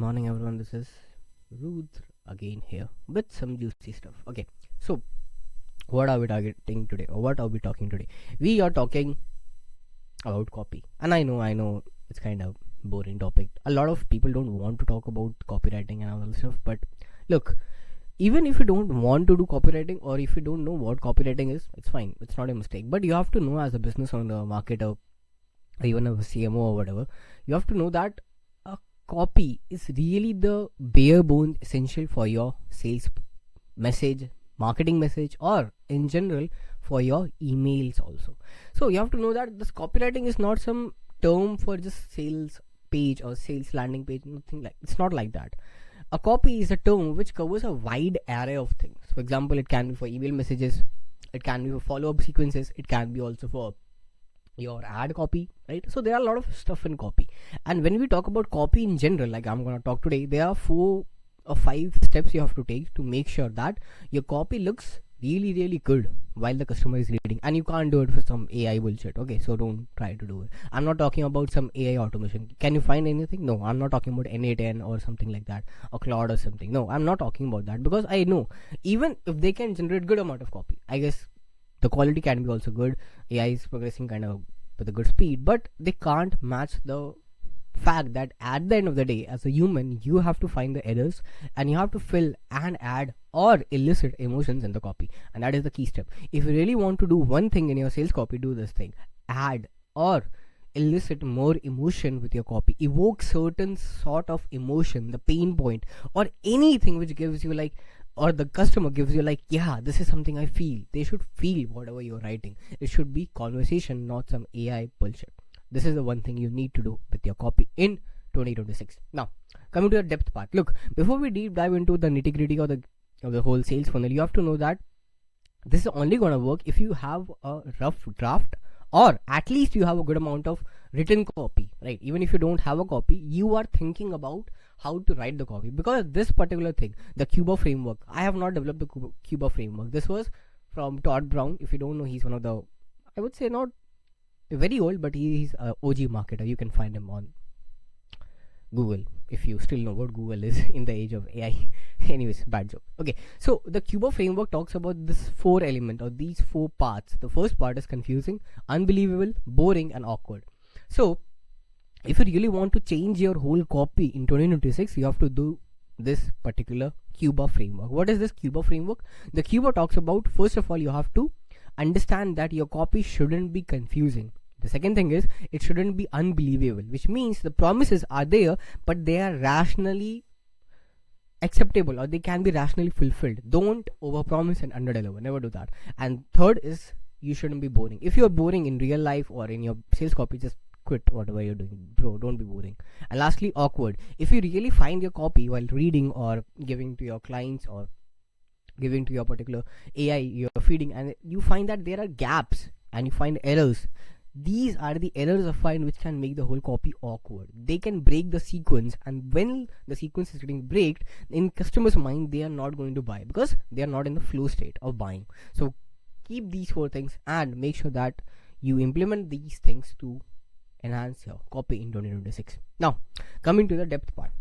morning, everyone. This is Ruth again here with some juicy stuff. Okay, so what are we targeting today, or what are we talking today? We are talking about copy, and I know, it's kind of boring topic. A lot of people don't want to talk about copywriting and all that stuff, but look, even if you don't want to do copywriting, or if you don't know what copywriting is, it's fine. It's not a mistake, but you have to know as a business owner, marketer, or even a CMO or whatever, you have to know that a copy is really the bare bones essential for your sales message, marketing message, or in general for your emails also. So you have to know that this copywriting is not some term for just sales page or sales landing page. Nothing like, it's not like that. A copy is a term which covers a wide array of things. For example, it can be for email messages, it can be for follow-up sequences, it can be also for your ad copy, right? So there are a lot of stuff in copy. And when we talk about copy in general, like I'm going to talk today, there are 4 or 5 steps you have to take to make sure that your copy looks really good while the customer is reading. And you can't do it for some AI bullshit, okay? So don't try to do it. I'm not talking about some AI automation. Can you find anything? No, I'm not talking about NA10 or something like that, or Claude or something. No, I'm not talking about that, because I know even if they can generate good amount of copy, I guess the quality can be also good. AI is progressing kind of with a good speed, but they can't match the fact that at the end of the day, as a human, you have to find the errors, and you have to fill and add or elicit emotions in the copy. And that is the key step. If you really want to do one thing in your sales copy, do this thing: add or elicit more emotion with your copy. Evoke certain sort of emotion, the pain point, or anything which gives you like, or the customer gives you like, yeah, this is something I feel. They should feel whatever you're writing. It should be conversation, not some AI bullshit. This is the one thing you need to do with your copy in 2026. Now, coming to the depth part. Look, before we deep dive into the nitty gritty of the whole sales funnel, you have to know that this is only going to work if you have a rough draft, or at least you have a good amount of written copy, right? Even if you don't have a copy, you are thinking about how to write the copy. Because this particular thing, the Cuba framework, I have not developed the Cuba framework. This was from Todd Brown. If you don't know, he's one of the, I would say not very old, but he's a OG marketer. You can find him on Google, if you still know what Google is in the age of AI. Anyways, bad joke. Okay, so the Cuba framework talks about this 4 element, or these 4 parts. The first part is confusing, unbelievable, boring, and awkward. So if you really want to change your whole copy in 2026, you have to do this particular Cuba framework. What is this Cuba framework? The Cuba talks about, first of all, you have to understand that your copy shouldn't be confusing. The second thing is, it shouldn't be unbelievable, which means the promises are there, but they are rationally acceptable, or they can be rationally fulfilled. Don't overpromise and underdeliver. Never do that. And third is, you shouldn't be boring. If you're boring in real life or in your sales copy, just quit whatever you're doing, bro. Don't be boring. And lastly, awkward. If you really find your copy while reading or giving to your clients or giving to your particular AI you're feeding, and you find that there are gaps and you find errors, these are the errors of find which can make the whole copy awkward. They can break the sequence, and when the sequence is getting breaked, in customers' mind, they are not going to buy because they are not in the flow state of buying. So keep these 4 things and make sure that you implement these things to enhance your copy in 2026. Now, coming to the depth part.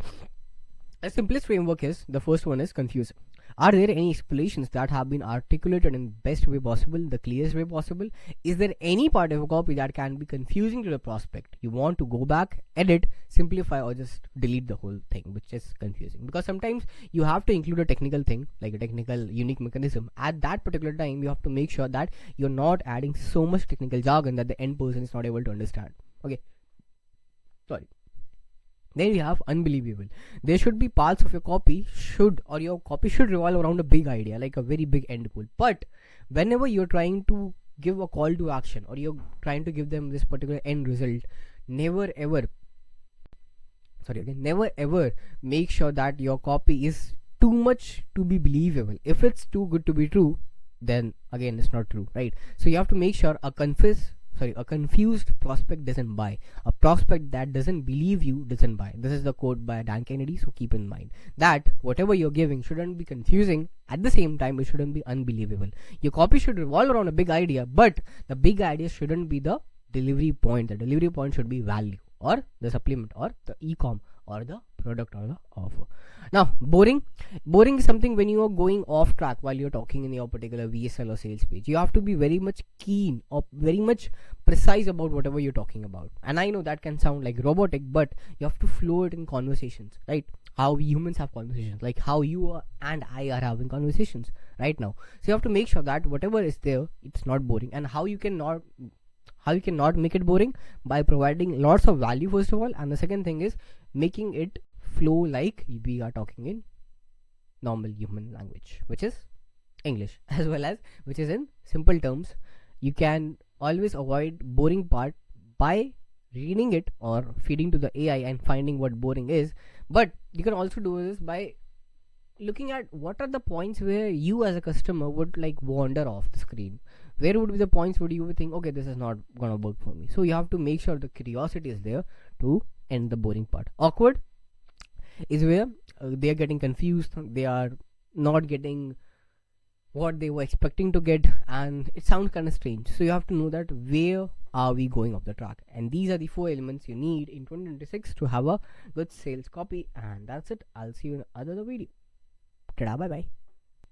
The simplest framework is, the first one is confusing. Are there any explanations that have been articulated in the best way possible, the clearest way possible? Is there any part of a copy that can be confusing to the prospect? You want to go back, edit, simplify, or just delete the whole thing, which is confusing. Because sometimes you have to include a technical thing, like a technical unique mechanism. At that particular time, you have to make sure that you're not adding so much technical jargon that the end person is not able to understand. Okay. Sorry. Then we have unbelievable. There should be parts of your copy your copy should revolve around a big idea, like a very big end goal. But whenever you're trying to give a call to action, or you're trying to give them this particular end result, never ever make sure that your copy is too much to be believable. If it's too good to be true, then again it's not true, right? So you have to make sure a confused prospect doesn't buy. A prospect that doesn't believe you doesn't buy. This is the quote by Dan Kennedy. So keep in mind that whatever you're giving shouldn't be confusing. At the same time, it shouldn't be unbelievable. Your copy should revolve around a big idea, but the big idea shouldn't be the delivery point. The delivery point should be value, or the supplement, or the e-com, or the product or the offer. Now, boring is something when you are going off track while you're talking in your particular VSL or sales page. You have to be very much keen or very much precise about whatever you're talking about. And I know that can sound like robotic, but you have to flow it in conversations, right? How humans have conversations, like how you and I are having conversations right now. So you have to make sure that whatever is there, it's not boring. And how you cannot make it boring? By providing lots of value, first of all, and the second thing is making it flow like we are talking in normal human language, which is English, as well as which is in simple terms. You can always avoid boring part by reading it or feeding to the AI and finding what boring is, but you can also do this by looking at what are the points where you as a customer would like wander off the screen. Where would be the points where you would think, okay, this is not gonna work for me? So you have to make sure the curiosity is there to end the boring part. Awkward is where they are getting confused, they are not getting what they were expecting to get, and it sounds kind of strange. So you have to know that where are we going off the track, and these are the 4 elements you need in 2026 to have a good sales copy. And that's it. I'll see you in another video. Ta-da, bye bye.